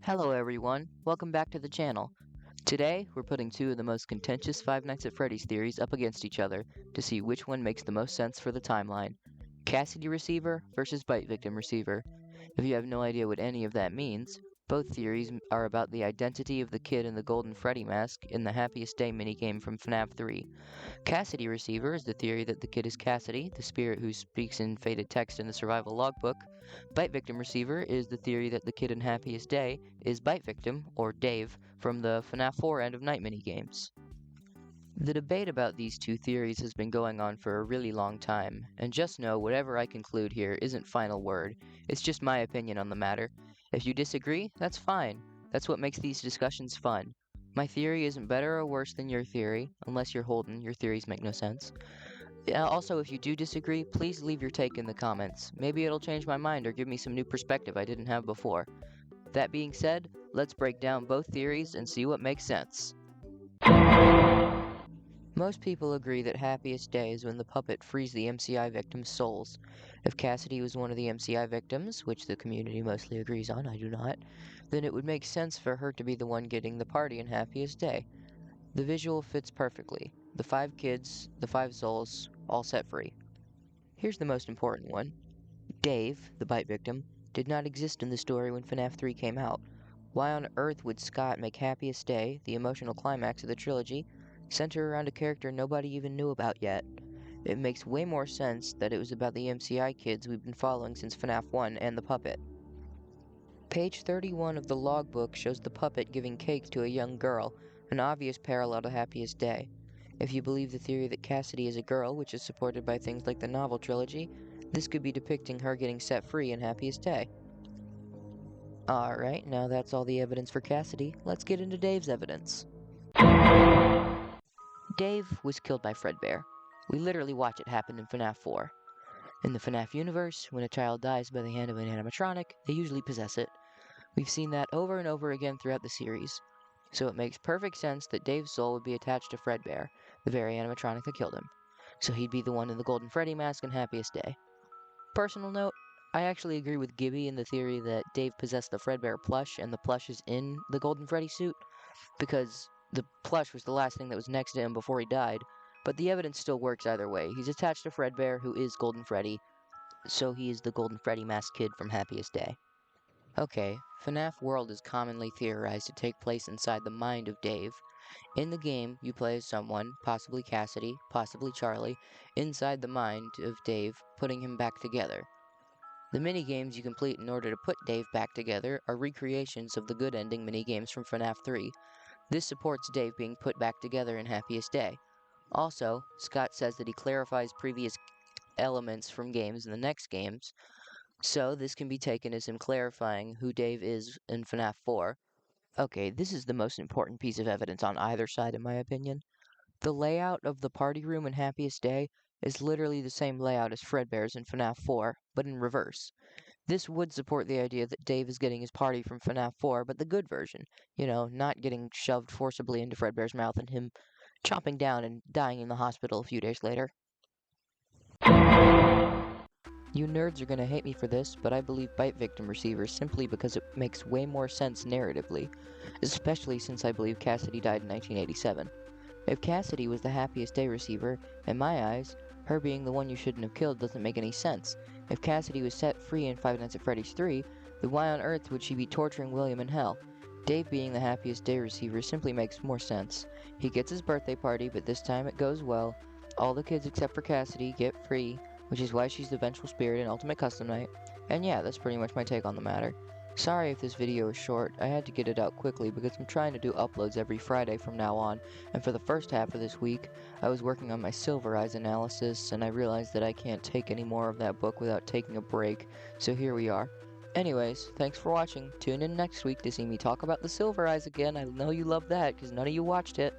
Hello everyone, welcome back to the channel. Today, we're putting two of the most contentious Five Nights at Freddy's theories up against each other to see which one makes the most sense for the timeline. CassidyReceiver versus BVReceiver. If you have no idea what any of that means, both theories are about the identity of the kid in the Golden Freddy mask in the Happiest Day minigame from FNaF 3. CassidyReceiver is the theory that the kid is Cassidy, the spirit who speaks in faded text in the survival logbook. BVReceiver is the theory that the kid in Happiest Day is BVictim, or Dave, from the FNaF 4 End of Night minigames. The debate about these two theories has been going on for a really long time, and just know whatever I conclude here isn't final word, it's just my opinion on the matter. If you disagree, that's fine. That's what makes these discussions fun. My theory isn't better or worse than your theory, unless you're Holden, your theories make no sense. Also, if you do disagree, please leave your take in the comments. Maybe it'll change my mind or give me some new perspective I didn't have before. That being said, let's break down both theories and see what makes sense. Most people agree that Happiest Day is when the puppet frees the MCI victims' souls. If Cassidy was one of the MCI victims, which the community mostly agrees on, I do not, then it would make sense for her to be the one getting the party in Happiest Day. The visual fits perfectly. The 5 kids, the 5 souls, all set free. Here's the most important one. Dave, the bite victim, did not exist in the story when FNaF 3 came out. Why on earth would Scott make Happiest Day, the emotional climax of the trilogy, center around a character nobody even knew about yet? It makes way more sense that it was about the MCI kids we've been following since FNaF 1 and the puppet. Page 31 of the logbook shows the puppet giving cake to a young girl, an obvious parallel to Happiest Day. If you believe the theory that Cassidy is a girl, which is supported by things like the novel trilogy, this could be depicting her getting set free in Happiest Day. Alright, now that's all the evidence for Cassidy. Let's get into Dave's evidence. Dave was killed by Fredbear. We literally watch it happen in FNaF 4. In the FNaF universe, when a child dies by the hand of an animatronic, they usually possess it. We've seen that over and over again throughout the series. So it makes perfect sense that Dave's soul would be attached to Fredbear, the very animatronic that killed him. So he'd be the one in the Golden Freddy mask in Happiest Day. Personal note, I actually agree with Gibby in the theory that Dave possessed the Fredbear plush and the plush is in the Golden Freddy suit, because the plush was the last thing that was next to him before he died, but the evidence still works either way. He's attached to Fredbear, who is Golden Freddy, so he is the Golden Freddy masked kid from Happiest Day. Okay, FNaF World is commonly theorized to take place inside the mind of Dave. In the game, you play as someone, possibly Cassidy, possibly Charlie, inside the mind of Dave, putting him back together. The minigames you complete in order to put Dave back together are recreations of the good ending minigames from FNaF 3. This supports Dave being put back together in Happiest Day. Also, Scott says that he clarifies previous elements from games in the next games, so this can be taken as him clarifying who Dave is in FNaF 4. Okay, this is the most important piece of evidence on either side in my opinion. The layout of the party room in Happiest Day is literally the same layout as Fredbear's in FNaF 4, but in reverse. This would support the idea that Dave is getting his party from FNaF 4, but the good version. You know, not getting shoved forcibly into Fredbear's mouth and him chomping down and dying in the hospital a few days later. You nerds are gonna hate me for this, but I believe BVReceiver simply because it makes way more sense narratively, especially since I believe Cassidy died in 1987. If Cassidy was the Happiest Day receiver, in my eyes, her being the one you shouldn't have killed doesn't make any sense. If Cassidy was set free in Five Nights at Freddy's 3, then why on earth would she be torturing William in hell? Dave being the Happiest Day receiver simply makes more sense. He gets his birthday party, but this time it goes well. All the kids except for Cassidy get free, which is why she's the vengeful spirit in Ultimate Custom Night. And yeah, that's pretty much my take on the matter. Sorry if this video is short, I had to get it out quickly because I'm trying to do uploads every Friday from now on, and for the first half of this week, I was working on my Silver Eyes analysis, and I realized that I can't take any more of that book without taking a break, so here we are. Anyways, thanks for watching. Tune in next week to see me talk about the Silver Eyes again. I know you love that, because none of you watched it.